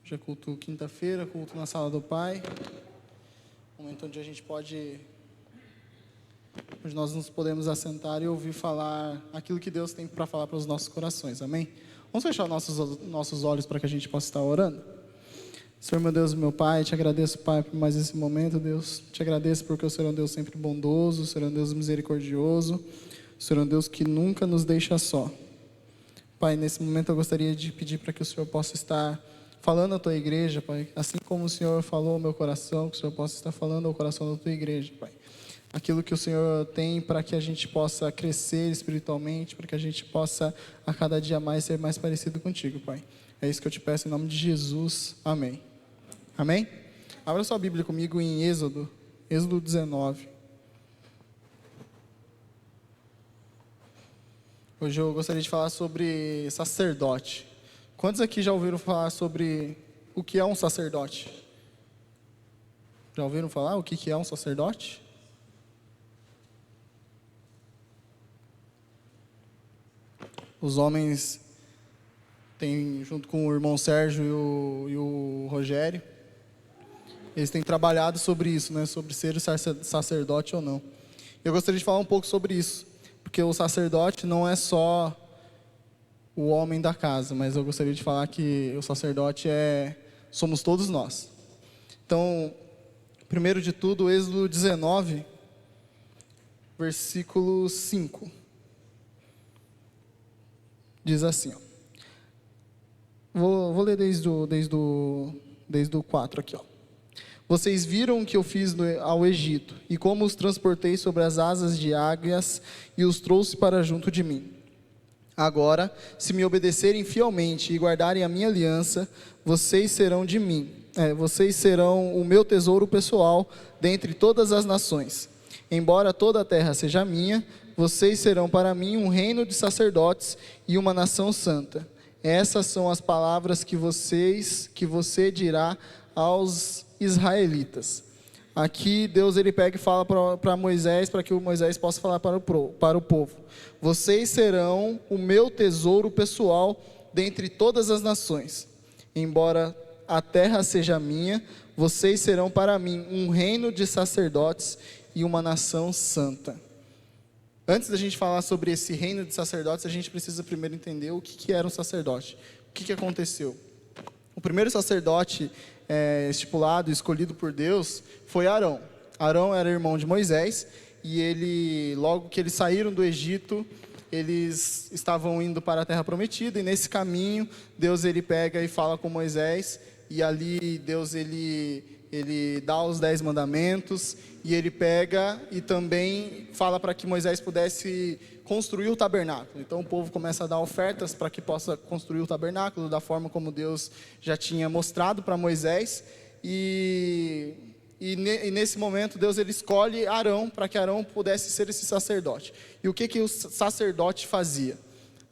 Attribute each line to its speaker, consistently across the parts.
Speaker 1: Hoje é culto quinta-feira, culto na sala do Pai. Momento onde a gente pode, onde nós nos podemos assentar e ouvir falar aquilo que Deus tem para falar para os nossos corações, amém? Vamos fechar nossos olhos para que a gente possa estar orando? Senhor, meu Deus e meu Pai, te agradeço, Pai, por mais esse momento, Deus. Te agradeço porque o Senhor é um Deus sempre bondoso, o Senhor é um Deus misericordioso, o Senhor é um Deus que nunca nos deixa só. Pai, nesse momento eu gostaria de pedir para que o Senhor possa estar falando à tua igreja, Pai, assim como o Senhor falou ao meu coração, que o Senhor possa estar falando ao coração da tua igreja, Pai. Aquilo que o Senhor tem para que a gente possa crescer espiritualmente, para que a gente possa a cada dia mais ser mais parecido contigo, Pai. É isso que eu te peço em nome de Jesus. Amém. Amém? Abra sua Bíblia comigo em Êxodo 19. Hoje eu gostaria de falar sobre sacerdote. Quantos aqui já ouviram falar sobre o que é um sacerdote? Já ouviram falar o que é um sacerdote? Os homens têm, junto com o irmão Sérgio e o Rogério, eles têm trabalhado sobre isso, né? Sobre ser sacerdote ou não. Eu gostaria de falar um pouco sobre isso, porque o sacerdote não é só o homem da casa, mas eu gostaria de falar que o sacerdote somos todos nós. Então, primeiro de tudo, Êxodo 19, versículo 5. Diz assim, ó. Vou ler desde o 4 aqui, ó. Vocês viram o que eu fiz ao Egito, e como os transportei sobre as asas de águias e os trouxe para junto de mim. Agora, se me obedecerem fielmente e guardarem a minha aliança, vocês serão de mim. Vocês serão o meu tesouro pessoal dentre todas as nações. Embora toda a terra seja minha, vocês serão para mim um reino de sacerdotes e uma nação santa. Essas são as palavras que você dirá aos israelitas. Aqui Deus ele pega e fala para Moisés, para que o Moisés possa falar para o povo. Vocês serão o meu tesouro pessoal dentre todas as nações. Embora a terra seja minha, vocês serão para mim um reino de sacerdotes e uma nação santa. Antes da gente falar sobre esse reino de sacerdotes, a gente precisa primeiro entender o que era um sacerdote. O que aconteceu? O primeiro sacerdote estipulado, escolhido por Deus, foi Arão. Arão era irmão de Moisés, e logo que eles saíram do Egito, eles estavam indo para a terra prometida, e nesse caminho, Deus ele pega e fala com Moisés, e ali Deus ele dá os 10 mandamentos, e ele pega e também fala para que Moisés pudesse construir o tabernáculo. Então o povo começa a dar ofertas para que possa construir o tabernáculo da forma como Deus já tinha mostrado para Moisés, e nesse momento Deus ele escolhe Arão para que Arão pudesse ser esse sacerdote. E o que o sacerdote fazia?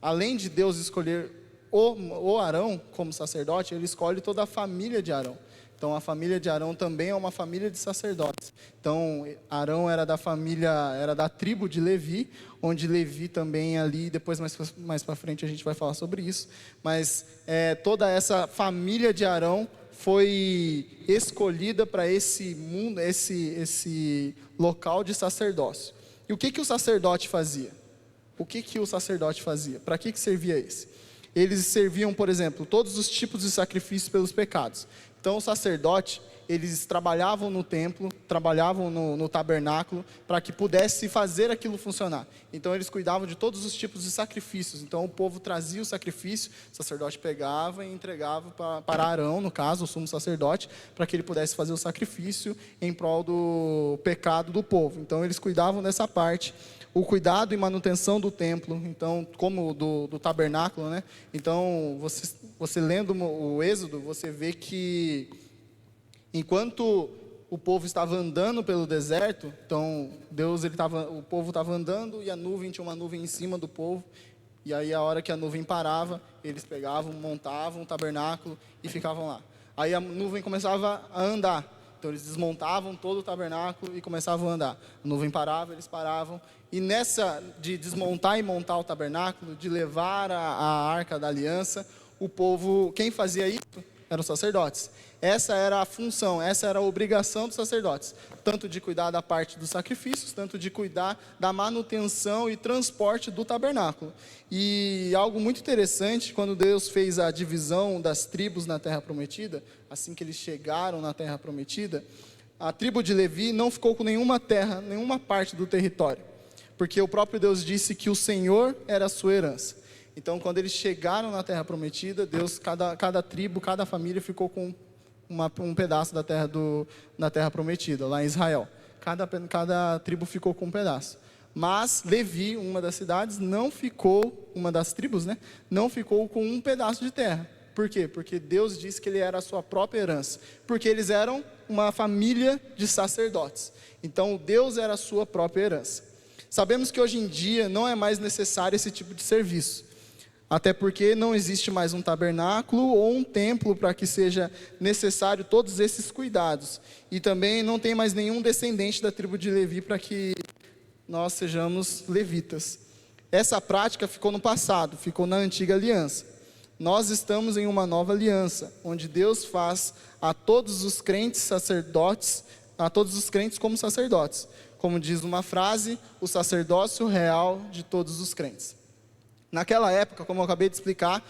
Speaker 1: Além de Deus escolher o Arão como sacerdote, ele escolhe toda a família de Arão. Então a família de Arão também é uma família de sacerdotes. Então Arão era da tribo de Levi, onde Levi também ali, depois mais para frente a gente vai falar sobre isso, mas toda essa família de Arão foi escolhida para esse mundo, esse local de sacerdócio. E o que o sacerdote fazia? Para que servia esse? Eles serviam, por exemplo, todos os tipos de sacrifícios pelos pecados. Então o sacerdote, eles trabalhavam no templo, trabalhavam no tabernáculo, para que pudesse fazer aquilo funcionar. Então eles cuidavam de todos os tipos de sacrifícios. Então o povo trazia o sacrifício, o sacerdote pegava e entregava para Arão, no caso, o sumo sacerdote, para que ele pudesse fazer o sacrifício em prol do pecado do povo. Então eles cuidavam dessa parte. O cuidado e manutenção do templo, então, como do tabernáculo, né? Então, você lendo o Êxodo, você vê que enquanto o povo estava andando pelo deserto, então o povo estava andando e tinha uma nuvem em cima do povo, e aí a hora que a nuvem parava, eles pegavam, montavam o tabernáculo e ficavam lá. Aí a nuvem começava a andar. Então eles desmontavam todo o tabernáculo e começavam a andar. A nuvem parava, eles paravam. E nessa de desmontar e montar o tabernáculo, de levar a arca da aliança, o povo, quem fazia isso? Eram os sacerdotes. Essa era a função, essa era a obrigação dos sacerdotes. Tanto de cuidar da parte dos sacrifícios, tanto de cuidar da manutenção e transporte do tabernáculo. E algo muito interessante, quando Deus fez a divisão das tribos na Terra Prometida, assim que eles chegaram na Terra Prometida, a tribo de Levi não ficou com nenhuma terra, nenhuma parte do território. Porque o próprio Deus disse que o Senhor era a sua herança. Então, quando eles chegaram na Terra Prometida, Deus, cada tribo, cada família ficou com um pedaço da Terra Prometida, lá em Israel. Cada tribo ficou com um pedaço. Mas Levi, uma das cidades, não ficou, uma das tribos, né? Não ficou com um pedaço de terra. Por quê? Porque Deus disse que ele era a sua própria herança. Porque eles eram uma família de sacerdotes. Então, Deus era a sua própria herança. Sabemos que hoje em dia não é mais necessário esse tipo de serviço. Até porque não existe mais um tabernáculo ou um templo para que seja necessário todos esses cuidados. E também não tem mais nenhum descendente da tribo de Levi para que nós sejamos levitas. Essa prática ficou no passado, ficou na antiga aliança. Nós estamos em uma nova aliança, onde Deus faz a todos os crentes sacerdotes, a todos os crentes como sacerdotes. Como diz uma frase, o sacerdócio real de todos os crentes. Naquela época, como eu acabei de explicar,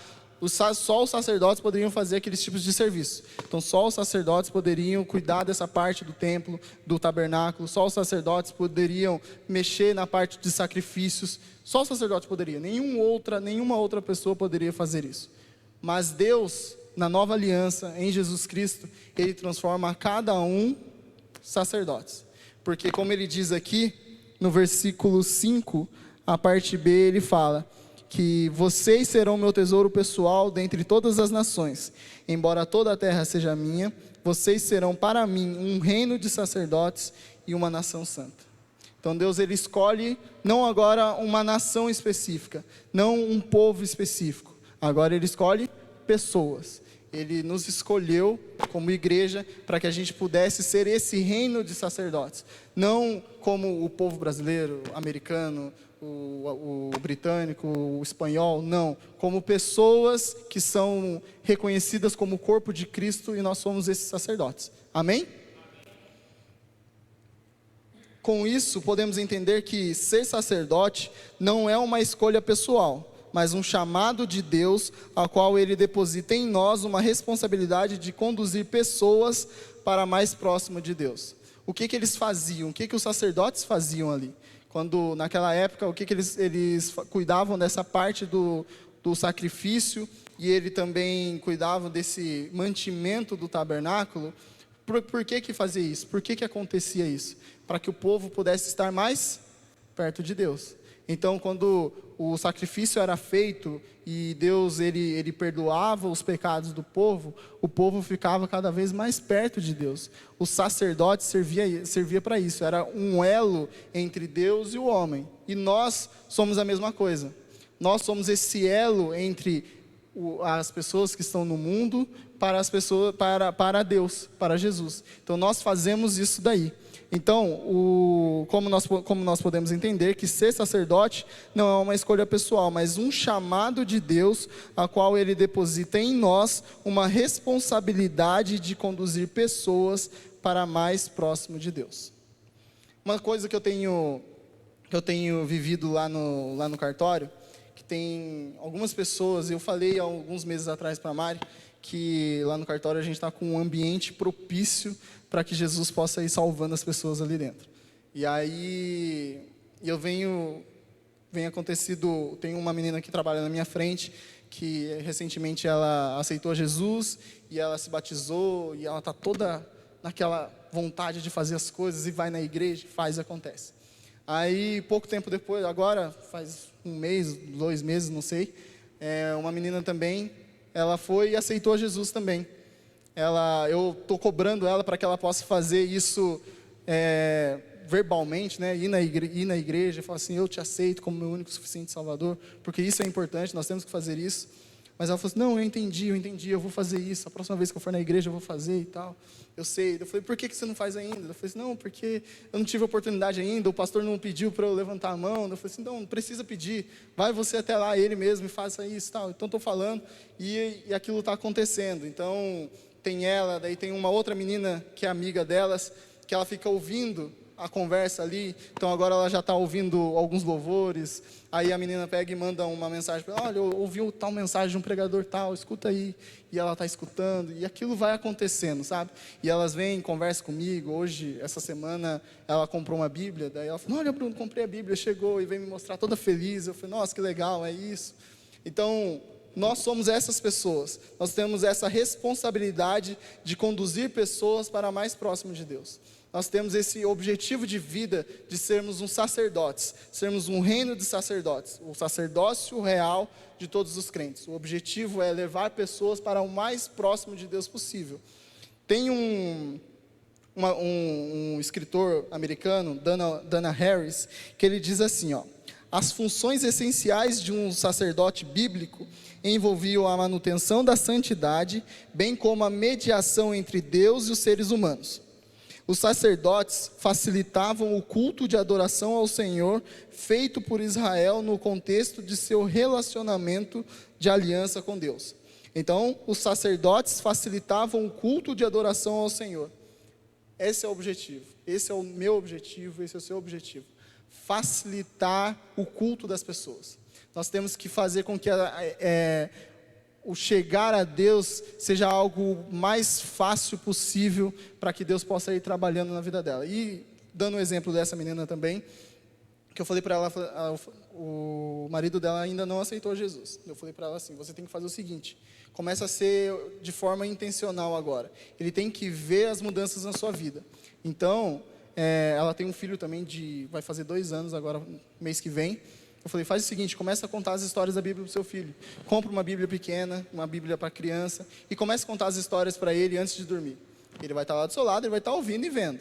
Speaker 1: só os sacerdotes poderiam fazer aqueles tipos de serviço. Então, só os sacerdotes poderiam cuidar dessa parte do templo, do tabernáculo. Só os sacerdotes poderiam mexer na parte de sacrifícios. Só os sacerdotes poderiam. Nenhuma outra pessoa poderia fazer isso. Mas Deus, na nova aliança, em Jesus Cristo, Ele transforma cada um sacerdotes. Porque, como Ele diz aqui, no versículo 5, a parte B, Ele fala que vocês serão meu tesouro pessoal dentre todas as nações. Embora toda a terra seja minha, vocês serão para mim um reino de sacerdotes e uma nação santa. Então Deus, Ele escolhe não agora uma nação específica, não um povo específico. Agora Ele escolhe pessoas. Ele nos escolheu como igreja para que a gente pudesse ser esse reino de sacerdotes. Não como o povo brasileiro, americano, o britânico, o espanhol, não. Como pessoas que são reconhecidas como o corpo de Cristo e nós somos esses sacerdotes. Amém? Com isso, podemos entender que ser sacerdote não é uma escolha pessoal, mas um chamado de Deus, a qual Ele deposita em nós uma responsabilidade de conduzir pessoas para mais próximo de Deus. O que eles faziam? O que os sacerdotes faziam ali? Quando, naquela época, o que eles cuidavam dessa parte do sacrifício, e ele também cuidava desse mantimento do tabernáculo. Por que fazia isso? Por que acontecia isso? Para que o povo pudesse estar mais perto de Deus. Então, quando o sacrifício era feito e Deus ele perdoava os pecados do povo, o povo ficava cada vez mais perto de Deus. O sacerdote servia para isso, era um elo entre Deus e o homem. E nós somos a mesma coisa. Nós somos esse elo entre as pessoas que estão no mundo para as pessoas, para Deus, para Jesus. Então nós fazemos isso daí. Então, como nós podemos entender que ser sacerdote não é uma escolha pessoal, mas um chamado de Deus, a qual Ele deposita em nós uma responsabilidade de conduzir pessoas para mais próximo de Deus. Uma coisa que eu tenho vivido lá no cartório, que tem algumas pessoas, eu falei há alguns meses atrás para a Mari, que lá no cartório a gente está com um ambiente propício para que Jesus possa ir salvando as pessoas ali dentro. E aí, tem uma menina que trabalha na minha frente, que recentemente ela aceitou Jesus, e ela se batizou, e ela está toda naquela vontade de fazer as coisas, e vai na igreja, faz e acontece. Aí, pouco tempo depois, agora, faz um mês, 2 meses, não sei, uma menina também, ela foi e aceitou Jesus também. Eu estou cobrando ela para que ela possa fazer isso verbalmente, né? Ir na igreja e falar assim, eu te aceito como meu único e suficiente Salvador, porque isso é importante, nós temos que fazer isso. Mas ela falou assim, não, eu entendi, eu vou fazer isso, a próxima vez que eu for na igreja eu vou fazer e tal. Eu sei. Eu falei, por que você não faz ainda? Eu falei assim, não, porque eu não tive oportunidade ainda, o pastor não pediu para eu levantar a mão. Eu falei assim, não precisa pedir, vai você até lá, ele mesmo, e faça isso e tal. Então estou falando, e aquilo está acontecendo. Então tem ela, daí tem uma outra menina que é amiga delas, que ela fica ouvindo a conversa ali, então agora ela já está ouvindo alguns louvores, aí a menina pega e manda uma mensagem para ela, olha, eu ouvi tal mensagem de um pregador tal, escuta aí, e ela está escutando, e aquilo vai acontecendo, sabe? E elas vêm, conversam comigo, hoje, essa semana, ela comprou uma Bíblia, daí ela falou, olha Bruno, comprei a Bíblia, chegou e veio me mostrar toda feliz, eu falei, nossa, que legal, é isso. Então, nós somos essas pessoas, nós temos essa responsabilidade de conduzir pessoas para mais próximo de Deus. Nós temos esse objetivo de vida de sermos um sacerdotes, sermos um reino de sacerdotes, o sacerdócio real de todos os crentes. O objetivo é levar pessoas para o mais próximo de Deus possível. Tem um escritor americano, Dana Harris, que ele diz assim, as funções essenciais de um sacerdote bíblico envolviam a manutenção da santidade, bem como a mediação entre Deus e os seres humanos. Os sacerdotes facilitavam o culto de adoração ao Senhor feito por Israel no contexto de seu relacionamento de aliança com Deus. Então, os sacerdotes facilitavam o culto de adoração ao Senhor. Esse é o objetivo, esse é o meu objetivo, esse é o seu objetivo. Facilitar o culto das pessoas. Nós temos que fazer com que o chegar a Deus seja algo mais fácil possível para que Deus possa ir trabalhando na vida dela. E dando um exemplo dessa menina também, que eu falei para ela, o marido dela ainda não aceitou Jesus. Eu falei para ela assim, você tem que fazer o seguinte, começa a ser de forma intencional agora. Ele tem que ver as mudanças na sua vida. Então, ela tem um filho também vai fazer 2 anos agora, mês que vem. Eu falei, faz o seguinte, começa a contar as histórias da Bíblia para o seu filho. Compra uma Bíblia pequena, uma Bíblia para criança, e comece a contar as histórias para ele antes de dormir. Ele vai estar lá do seu lado, ele vai estar ouvindo e vendo.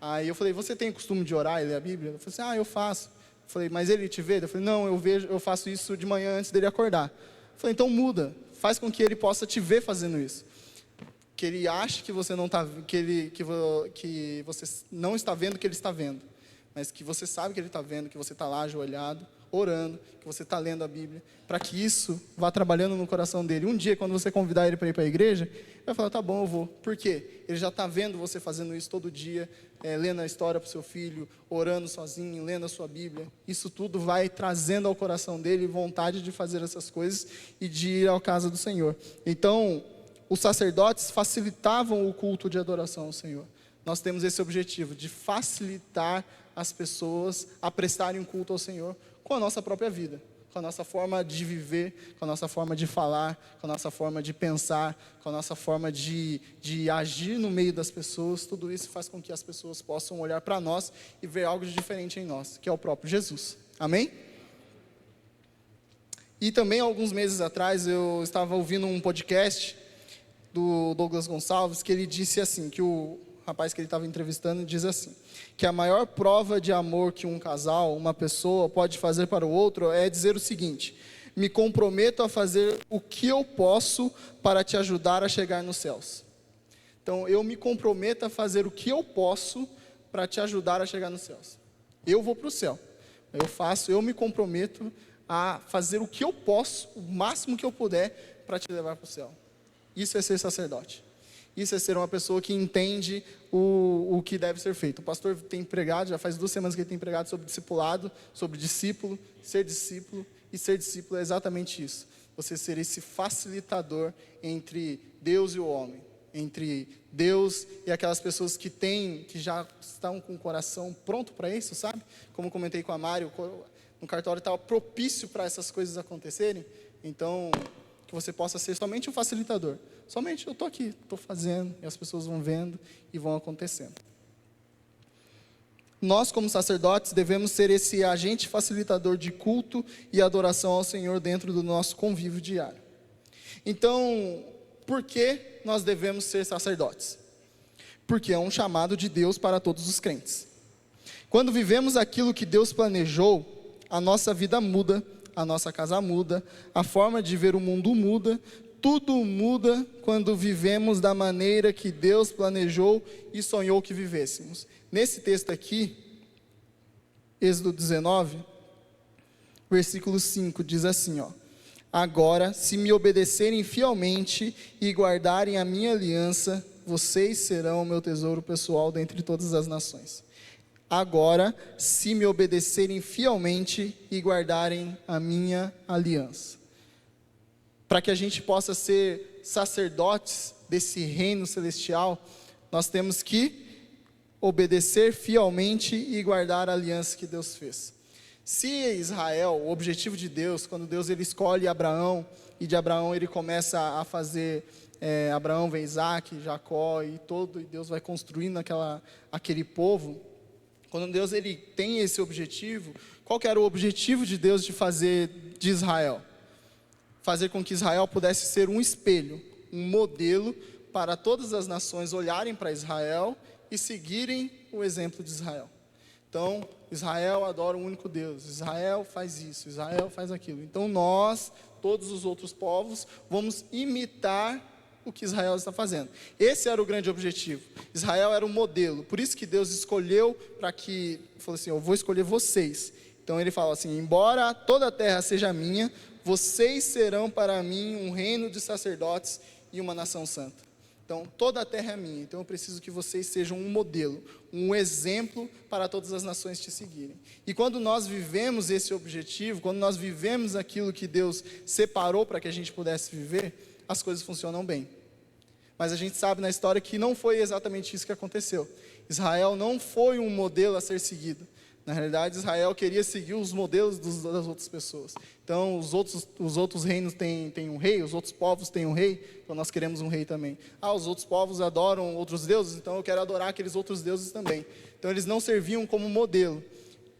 Speaker 1: Aí eu falei, você tem o costume de orar e ler a Bíblia? Eu falei assim, eu faço. Eu falei, mas ele te vê? Eu falei, não, eu faço isso de manhã antes dele acordar. Eu falei, então muda, faz com que ele possa te ver fazendo isso. Que ele ache que você não está, que você não está vendo o que ele está vendo, mas que você sabe que ele está vendo, que você está lá ajoelhado, orando, que você está lendo a Bíblia, para que isso vá trabalhando no coração dele. Um dia, quando você convidar ele para ir para a igreja, ele vai falar, tá bom, eu vou. Por quê? Ele já está vendo você fazendo isso todo dia, lendo a história para o seu filho, orando sozinho, lendo a sua Bíblia. Isso tudo vai trazendo ao coração dele vontade de fazer essas coisas e de ir à casa do Senhor. Então, os sacerdotes facilitavam o culto de adoração ao Senhor. Nós temos esse objetivo de facilitar as pessoas a prestarem um culto ao Senhor com a nossa própria vida, com a nossa forma de viver, com a nossa forma de falar, com a nossa forma de pensar, com a nossa forma de agir no meio das pessoas. Tudo isso faz com que as pessoas possam olhar para nós e ver algo de diferente em nós, que é o próprio Jesus. Amém? E também, alguns meses atrás, eu estava ouvindo um podcast do Douglas Gonçalves, que ele disse assim, que o rapaz que ele estava entrevistando diz assim, que a maior prova de amor que um casal, uma pessoa pode fazer para o outro é dizer o seguinte, me comprometo a fazer o que eu posso para te ajudar a chegar nos céus. Então, eu me comprometo a fazer o que eu posso para te ajudar a chegar nos céus. Eu vou para o céu, eu me comprometo a fazer o que eu posso, o máximo que eu puder, para te levar para o céu. Isso é ser sacerdote. Isso é ser uma pessoa que entende o que deve ser feito. O pastor tem pregado, já faz 2 semanas que ele tem pregado sobre discipulado, sobre discípulo, e ser discípulo é exatamente isso. Você ser esse facilitador entre Deus e o homem, entre Deus e aquelas pessoas que já estão com o coração pronto para isso, sabe? Como comentei com a Mário, no cartório estava propício para essas coisas acontecerem, então que você possa ser somente um facilitador. Somente eu estou aqui, estou fazendo, e as pessoas vão vendo e vão acontecendo. Nós, como sacerdotes, devemos ser esse agente facilitador de culto e adoração ao Senhor dentro do nosso convívio diário. Então, por que nós devemos ser sacerdotes? Porque é um chamado de Deus para todos os crentes. Quando vivemos aquilo que Deus planejou, a nossa vida muda, a nossa casa muda, a forma de ver o mundo muda, tudo muda quando vivemos da maneira que Deus planejou e sonhou que vivêssemos. Nesse texto aqui, Êxodo 19, versículo 5, diz assim, ó: agora, se me obedecerem fielmente e guardarem a minha aliança, vocês serão o meu tesouro pessoal dentre todas as nações. Agora, se me obedecerem fielmente e guardarem a minha aliança. Para que a gente possa ser sacerdotes desse reino celestial, nós temos que obedecer fielmente e guardar a aliança que Deus fez. Se Israel, o objetivo de Deus, quando Deus ele escolhe Abraão, e de Abraão ele começa a fazer, Abraão vem Isaac, Jacó e Deus vai construindo aquele povo. Quando Deus ele tem esse objetivo, qual que era o objetivo de Deus de fazer de Israel? Fazer com que Israel pudesse ser um espelho, um modelo para todas as nações olharem para Israel e seguirem o exemplo de Israel. Então, Israel adora um único Deus, Israel faz isso, Israel faz aquilo. Então nós, todos os outros povos, vamos imitar o que Israel está fazendo. Esse era o grande objetivo. Israel era um modelo, por isso que Deus escolheu falou assim, eu vou escolher vocês. Então ele fala assim, embora toda a terra seja minha, vocês serão para mim um reino de sacerdotes e uma nação santa. Então, toda a terra é minha, então eu preciso que vocês sejam um modelo, um exemplo para todas as nações te seguirem. E quando nós vivemos esse objetivo, quando nós vivemos aquilo que Deus separou para que a gente pudesse viver, as coisas funcionam bem. Mas a gente sabe na história que não foi exatamente isso que aconteceu. Israel não foi um modelo a ser seguido. Na realidade, Israel queria seguir os modelos das outras pessoas. Então, os outros reinos têm um rei, os outros povos têm um rei, então nós queremos um rei também. Os outros povos adoram outros deuses, então eu quero adorar aqueles outros deuses também. Então, eles não serviam como modelo.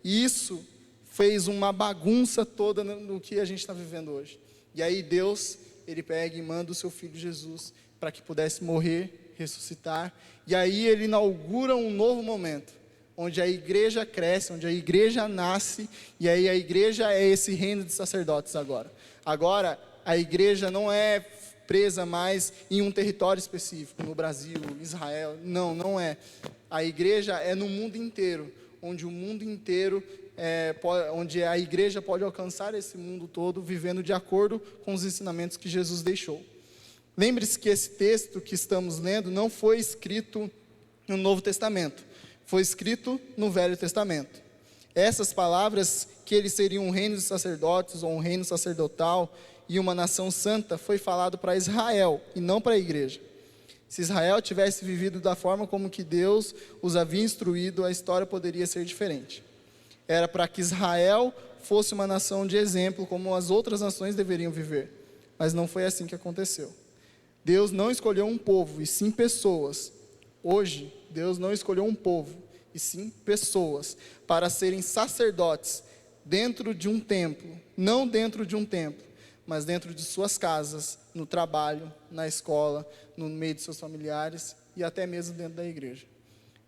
Speaker 1: E isso fez uma bagunça toda no que a gente está vivendo hoje. E aí Deus, ele pega e manda o seu Filho Jesus para que pudesse morrer, ressuscitar. E aí ele inaugura um novo momento, onde a igreja cresce, onde a igreja nasce, e aí a igreja é esse reino de sacerdotes agora. Agora, a igreja não é presa mais em um território específico, no Brasil, Israel, não é. A igreja é no mundo inteiro, onde o mundo inteiro, onde a igreja pode alcançar esse mundo todo, vivendo de acordo com os ensinamentos que Jesus deixou. Lembre-se que esse texto que estamos lendo não foi escrito no Novo Testamento, foi escrito no Velho Testamento. Essas palavras, que eles seriam um reino de sacerdotes, ou um reino sacerdotal, e uma nação santa, foi falado para Israel, e não para a igreja. Se Israel tivesse vivido da forma como que Deus os havia instruído, a história poderia ser diferente. Era para que Israel fosse uma nação de exemplo, como as outras nações deveriam viver. Mas não foi assim que aconteceu. Deus não escolheu um povo, e sim pessoas. Hoje, Deus não escolheu um povo, e sim pessoas, para serem sacerdotes dentro de um templo, não dentro de um templo, mas dentro de suas casas, no trabalho, na escola, no meio de seus familiares e até mesmo dentro da igreja.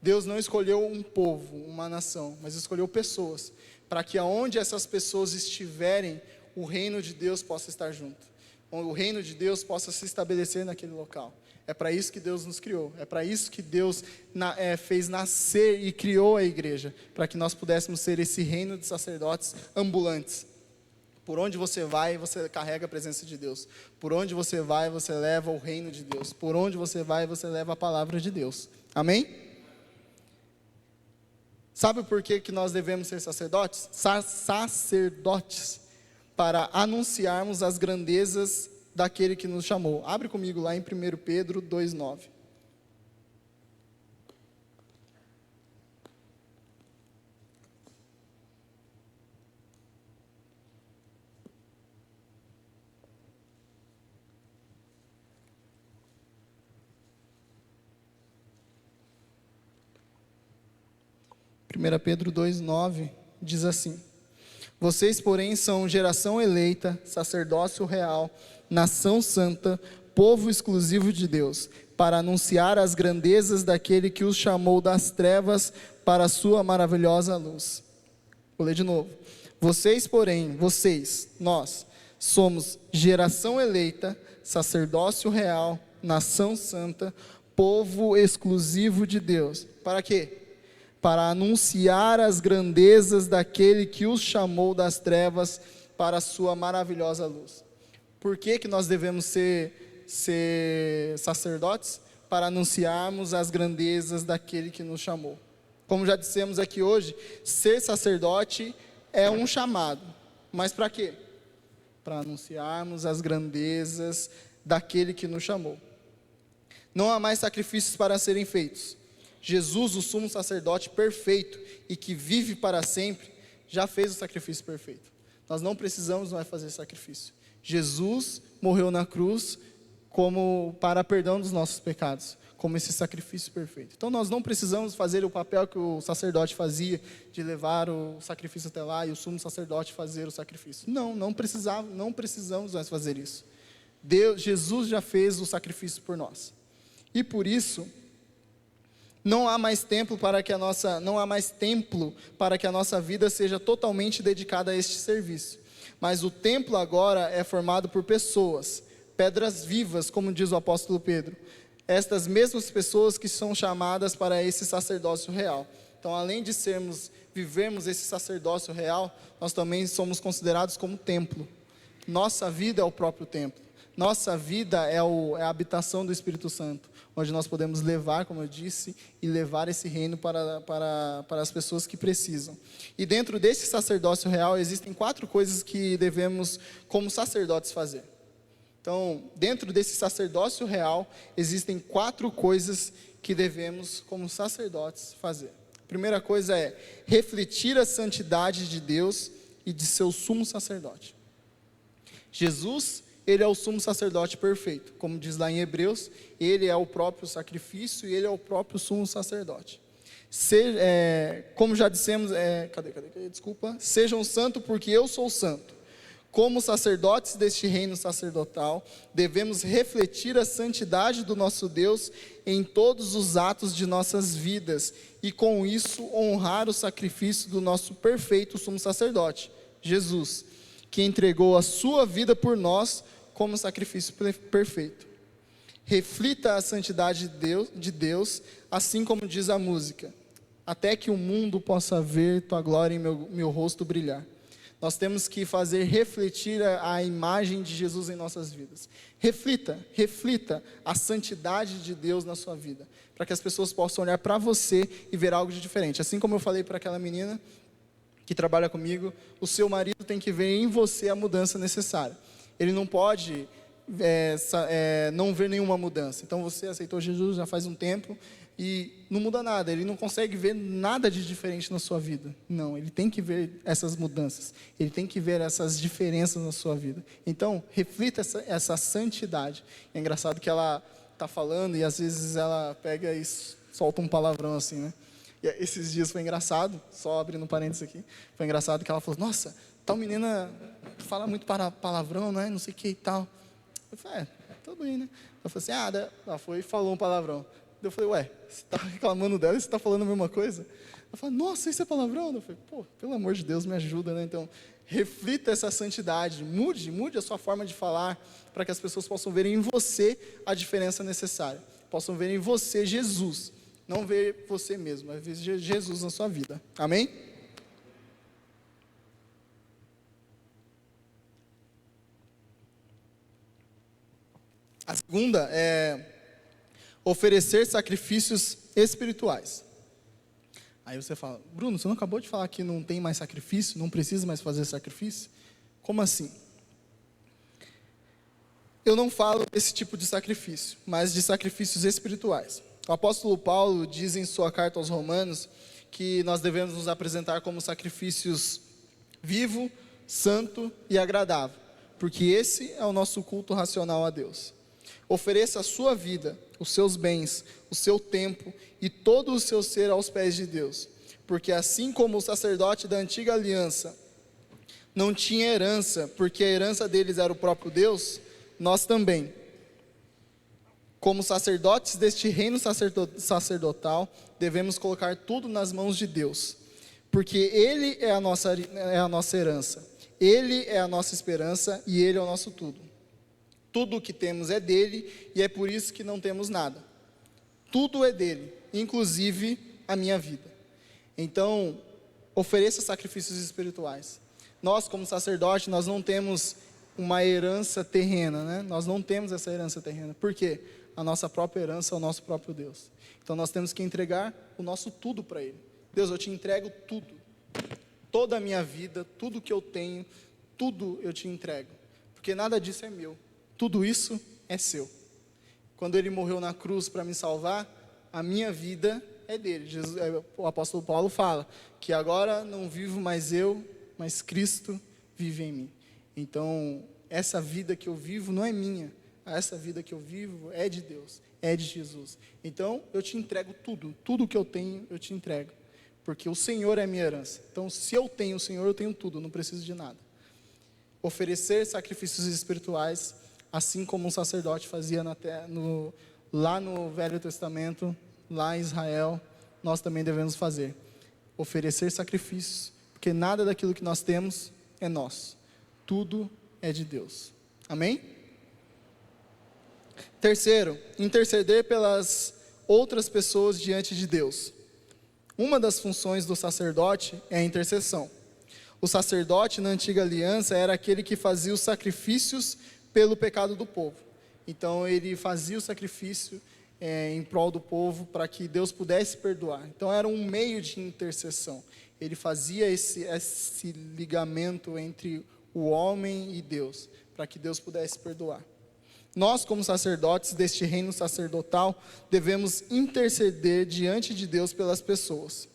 Speaker 1: Deus não escolheu um povo, uma nação, mas escolheu pessoas, para que aonde essas pessoas estiverem, o reino de Deus possa estar junto, o reino de Deus possa se estabelecer naquele local. É para isso que Deus nos criou, é para isso que Deus fez nascer e criou a igreja, para que nós pudéssemos ser esse reino de sacerdotes ambulantes. Por onde você vai, você carrega a presença de Deus. Por onde você vai, você leva o reino de Deus. Por onde você vai, você leva a palavra de Deus. Amém? Sabe por que nós devemos ser sacerdotes? Sacerdotes, para anunciarmos as grandezas daquele que nos chamou. Abre comigo lá em 1 Pedro 2,9. Pedro 2,9 diz assim: vocês, porém, são geração eleita, sacerdócio real, nação santa, povo exclusivo de Deus, para anunciar as grandezas daquele que os chamou das trevas para a sua maravilhosa luz. Vou ler de novo. Vocês, porém, nós, somos geração eleita, sacerdócio real, nação santa, povo exclusivo de Deus. Para quê? Para anunciar as grandezas daquele que os chamou das trevas para a sua maravilhosa luz. Por que que nós devemos ser sacerdotes? Para anunciarmos as grandezas daquele que nos chamou. Como já dissemos aqui hoje, ser sacerdote é um chamado. Mas para quê? Para anunciarmos as grandezas daquele que nos chamou. Não há mais sacrifícios para serem feitos. Jesus, o sumo sacerdote perfeito e que vive para sempre, já fez o sacrifício perfeito. Nós não precisamos mais fazer sacrifício. Jesus morreu na cruz como para perdão dos nossos pecados, como esse sacrifício perfeito. Então nós não precisamos fazer o papel que o sacerdote fazia, de levar o sacrifício até lá e o sumo sacerdote fazer o sacrifício. Não precisamos mais fazer isso. Jesus já fez o sacrifício por nós. E por isso, não há mais templo para que a nossa vida seja totalmente dedicada a este serviço. Mas o templo agora é formado por pessoas, pedras vivas, como diz o apóstolo Pedro. Estas mesmas pessoas que são chamadas para esse sacerdócio real. Então, além de vivermos esse sacerdócio real, nós também somos considerados como templo. Nossa vida é o próprio templo. Nossa vida é a habitação do Espírito Santo, onde nós podemos levar, como eu disse, e levar esse reino para as pessoas que precisam. E dentro desse sacerdócio real, existem 4 coisas que devemos, como sacerdotes, fazer. Então, dentro desse sacerdócio real, existem 4 coisas que devemos, como sacerdotes, fazer. A primeira coisa é refletir a santidade de Deus e de seu sumo sacerdote. Jesus, ele é o sumo sacerdote perfeito, como diz lá em Hebreus, ele é o próprio sacrifício e ele é o próprio sumo sacerdote. Como já dissemos, sejam santos porque eu sou santo. Como sacerdotes deste reino sacerdotal, devemos refletir a santidade do nosso Deus em todos os atos de nossas vidas e com isso honrar o sacrifício do nosso perfeito sumo sacerdote, Jesus, que entregou a sua vida por nós como sacrifício perfeito. Reflita a santidade de Deus, assim como diz a música, até que o mundo possa ver tua glória e meu rosto brilhar. Nós temos que fazer refletir a imagem de Jesus em nossas vidas. Reflita a santidade de Deus na sua vida, para que as pessoas possam olhar para você e ver algo de diferente. Assim como eu falei para aquela menina que trabalha comigo, o seu marido tem que ver em você a mudança necessária. Ele não pode não ver nenhuma mudança. Então você aceitou Jesus já faz um tempo e não muda nada, ele não consegue ver nada de diferente na sua vida. Não, ele tem que ver essas mudanças, ele tem que ver essas diferenças na sua vida. Então, reflita essa santidade. É engraçado que ela está falando e às vezes ela pega e solta um palavrão assim, né? E esses dias foi engraçado, só abrindo parênteses aqui, foi engraçado que ela falou, nossa, tal menina fala muito palavrão, né? Não sei o que e tal. Eu falei, tudo bem, né? Eu falei assim, ela foi e falou um palavrão. Eu falei, você está reclamando dela e você está falando a mesma coisa? Eu falei, nossa, isso é palavrão? Eu falei, pelo amor de Deus, me ajuda, né? Então, reflita essa santidade, mude a sua forma de falar, para que as pessoas possam ver em você a diferença necessária. Possam ver em você Jesus, não ver você mesmo, mas ver Jesus na sua vida. Amém? A segunda é oferecer sacrifícios espirituais. Aí você fala, Bruno, você não acabou de falar que não tem mais sacrifício, não precisa mais fazer sacrifício? Como assim? Eu não falo desse tipo de sacrifício, mas de sacrifícios espirituais. O apóstolo Paulo diz em sua carta aos Romanos que nós devemos nos apresentar como sacrifícios vivo, santo e agradável, porque esse é o nosso culto racional a Deus. Ofereça a sua vida, os seus bens, o seu tempo e todo o seu ser aos pés de Deus. Porque assim como o sacerdote da antiga aliança não tinha herança, porque a herança deles era o próprio Deus, nós também, como sacerdotes deste reino sacerdotal, devemos colocar tudo nas mãos de Deus. porque Ele é a nossa herança, Ele é a nossa esperança e Ele é o nosso tudo. Tudo o que temos é dele e é por isso que não temos nada. Tudo é dele, inclusive a minha vida. Então, ofereça sacrifícios espirituais. Nós, como sacerdote, nós não temos uma herança terrena, né? Nós não temos essa herança terrena. Por quê? A nossa própria herança é o nosso próprio Deus. Então, nós temos que entregar o nosso tudo para Ele. Deus, eu te entrego tudo. Toda a minha vida, tudo que eu tenho, tudo eu te entrego. Porque nada disso é meu. Tudo isso é seu. Quando Ele morreu na cruz para me salvar, a minha vida é dele. O apóstolo Paulo fala que agora não vivo mais eu, mas Cristo vive em mim. Então, essa vida que eu vivo não é minha. Essa vida que eu vivo é de Deus, é de Jesus. Então, eu te entrego tudo. Tudo que eu tenho, eu te entrego. Porque o Senhor é a minha herança. Então, se eu tenho o Senhor, eu tenho tudo, não preciso de nada. Oferecer sacrifícios espirituais, assim como um sacerdote fazia lá no Velho Testamento, lá em Israel, nós também devemos fazer. Oferecer sacrifícios, porque nada daquilo que nós temos é nosso. Tudo é de Deus. Amém? Terceiro, interceder pelas outras pessoas diante de Deus. Uma das funções do sacerdote é a intercessão. O sacerdote na antiga aliança era aquele que fazia os sacrifícios pelo pecado do povo. Então ele fazia o sacrifício em prol do povo para que Deus pudesse perdoar. Então era um meio de intercessão. Ele fazia esse ligamento entre o homem e Deus, para que Deus pudesse perdoar. Nós, como sacerdotes deste reino sacerdotal, devemos interceder diante de Deus pelas pessoas.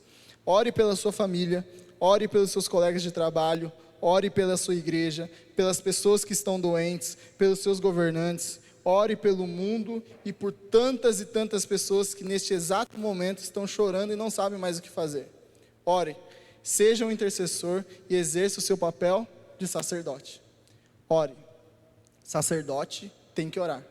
Speaker 1: Ore pela sua família, ore pelos seus colegas de trabalho, ore pela sua igreja, pelas pessoas que estão doentes, pelos seus governantes, ore pelo mundo e por tantas e tantas pessoas que neste exato momento estão chorando e não sabem mais o que fazer. Ore, seja um intercessor e exerça o seu papel de sacerdote. Ore. Sacerdote tem que orar.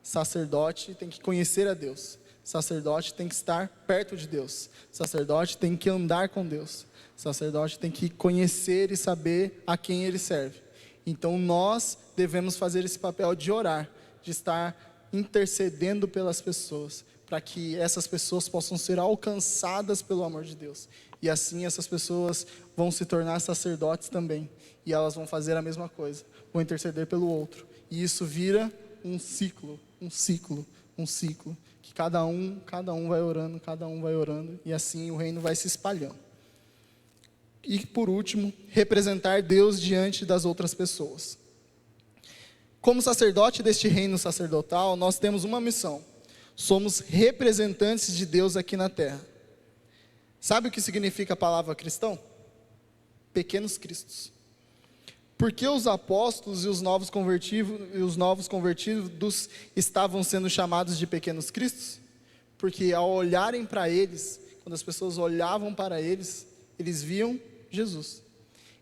Speaker 1: Sacerdote tem que conhecer a Deus. Sacerdote tem que estar perto de Deus. Sacerdote tem que andar com Deus. Sacerdote tem que conhecer e saber a quem ele serve. Então nós devemos fazer esse papel de orar, de estar intercedendo pelas pessoas, para que essas pessoas possam ser alcançadas pelo amor de Deus. E assim essas pessoas vão se tornar sacerdotes também. E elas vão fazer a mesma coisa, vão interceder pelo outro. E isso vira um ciclo, que cada um vai orando, e assim o reino vai se espalhando. E por último, representar Deus diante das outras pessoas. Como sacerdote deste reino sacerdotal, nós temos uma missão. Somos representantes de Deus aqui na terra. Sabe o que significa a palavra cristão? Pequenos cristos. Por que os apóstolos e os novos convertidos estavam sendo chamados de pequenos cristos? Porque ao olharem para eles, quando as pessoas olhavam para eles, eles viam Jesus.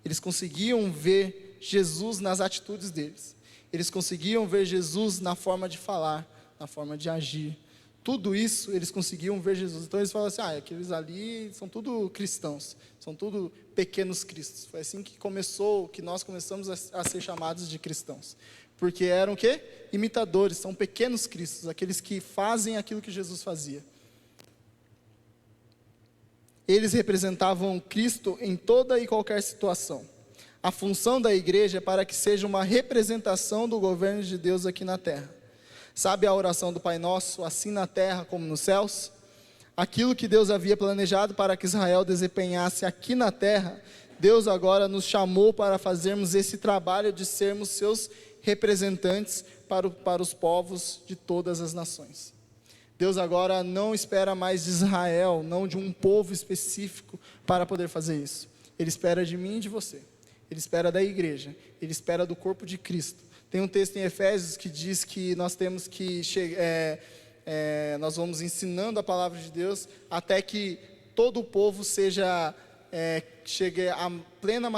Speaker 1: Eles conseguiam ver Jesus nas atitudes deles. Eles conseguiam ver Jesus na forma de falar, na forma de agir. Tudo isso eles conseguiam ver Jesus. Então eles falam assim, aqueles ali são tudo cristãos, são tudo pequenos cristos. Foi assim que nós começamos a ser chamados de cristãos. Porque eram o quê? Imitadores, são pequenos cristos, aqueles que fazem aquilo que Jesus fazia. Eles representavam Cristo em toda e qualquer situação. A função da igreja é para que seja uma representação do governo de Deus aqui na terra. Sabe a oração do Pai Nosso, assim na terra como nos céus? Aquilo que Deus havia planejado para que Israel desempenhasse aqui na terra, Deus agora nos chamou para fazermos esse trabalho de sermos seus representantes para os povos de todas as nações. Deus agora não espera mais de Israel, não de um povo específico para poder fazer isso. Ele espera de mim e de você. Ele espera da igreja. Ele espera do corpo de Cristo. Tem um texto em Efésios que diz que nós temos que nós vamos ensinando a palavra de Deus até que todo o povo chegue à plena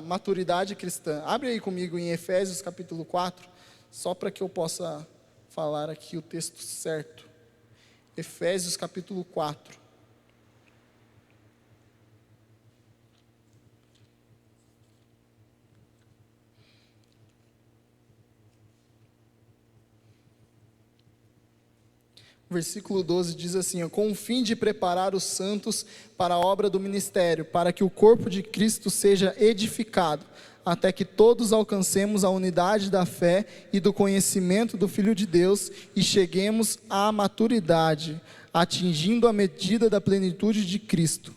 Speaker 1: maturidade cristã. Abre aí comigo em Efésios capítulo 4, só para que eu possa falar aqui o texto certo. Efésios capítulo 4. Versículo 12 diz assim, ó, com o fim de preparar os santos para a obra do ministério, para que o corpo de Cristo seja edificado, até que todos alcancemos a unidade da fé e do conhecimento do Filho de Deus e cheguemos à maturidade, atingindo a medida da plenitude de Cristo.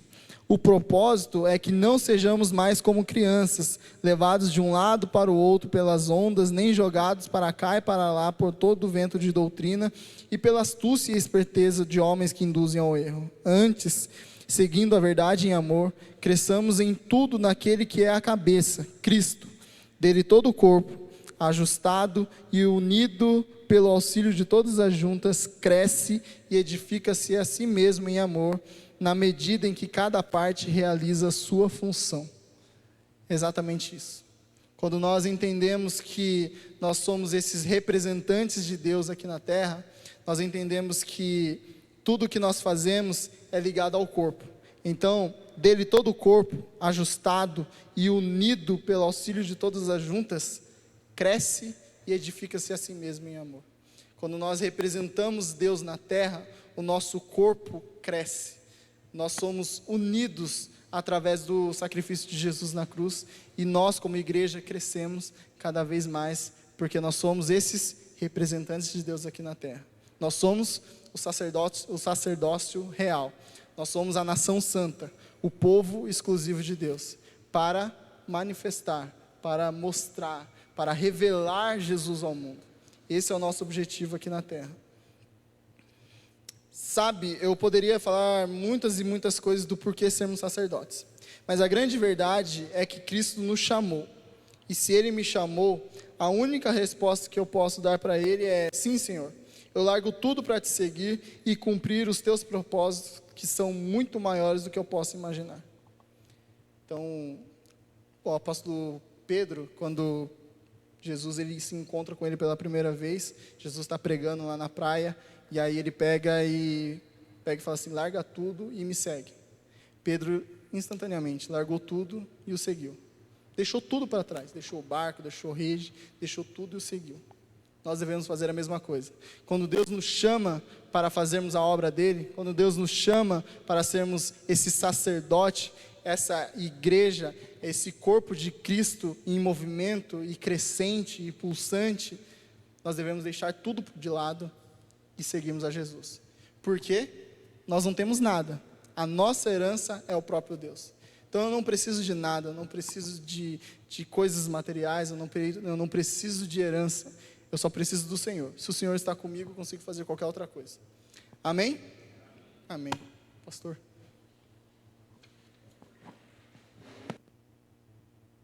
Speaker 1: O propósito é que não sejamos mais como crianças, levados de um lado para o outro pelas ondas, nem jogados para cá e para lá por todo o vento de doutrina e pela astúcia e esperteza de homens que induzem ao erro. Antes, seguindo a verdade em amor, cresçamos em tudo naquele que é a cabeça, Cristo. Dele todo o corpo, ajustado e unido pelo auxílio de todas as juntas, cresce e edifica-se a si mesmo em amor, na medida em que cada parte realiza a sua função. Exatamente isso. Quando nós entendemos que nós somos esses representantes de Deus aqui na terra, nós entendemos que tudo que nós fazemos é ligado ao corpo. Então, dele todo o corpo, ajustado e unido pelo auxílio de todas as juntas, cresce e edifica-se a si mesmo em amor. Quando nós representamos Deus na terra, o nosso corpo cresce. Nós somos unidos através do sacrifício de Jesus na cruz, e nós como igreja crescemos cada vez mais, porque nós somos esses representantes de Deus aqui na terra. Nós somos o sacerdócio real, nós somos a nação santa, o povo exclusivo de Deus, para manifestar, para mostrar, para revelar Jesus ao mundo. Esse é o nosso objetivo aqui na terra. Sabe, eu poderia falar muitas e muitas coisas do porquê sermos sacerdotes, mas a grande verdade é que Cristo nos chamou, e se Ele me chamou, a única resposta que eu posso dar para Ele é: sim, Senhor, eu largo tudo para te seguir e cumprir os teus propósitos, que são muito maiores do que eu posso imaginar. Então, o apóstolo Pedro, quando Jesus ele se encontra com ele pela primeira vez, Jesus está pregando lá na praia, e aí ele pega e fala assim: larga tudo e me segue. Pedro instantaneamente largou tudo e o seguiu. Deixou tudo para trás, deixou o barco, deixou a rede, deixou tudo e o seguiu. Nós devemos fazer a mesma coisa. Quando Deus nos chama para fazermos a obra dele, quando Deus nos chama para sermos esse sacerdote, essa igreja, esse corpo de Cristo em movimento e crescente e pulsante, nós devemos deixar tudo de lado e seguirmos a Jesus. Porque nós não temos nada. A nossa herança é o próprio Deus. Então eu não preciso de nada, eu não preciso de coisas materiais, eu não preciso de herança. Eu só preciso do Senhor. Se o Senhor está comigo, eu consigo fazer qualquer outra coisa. Amém? Amém. Pastor.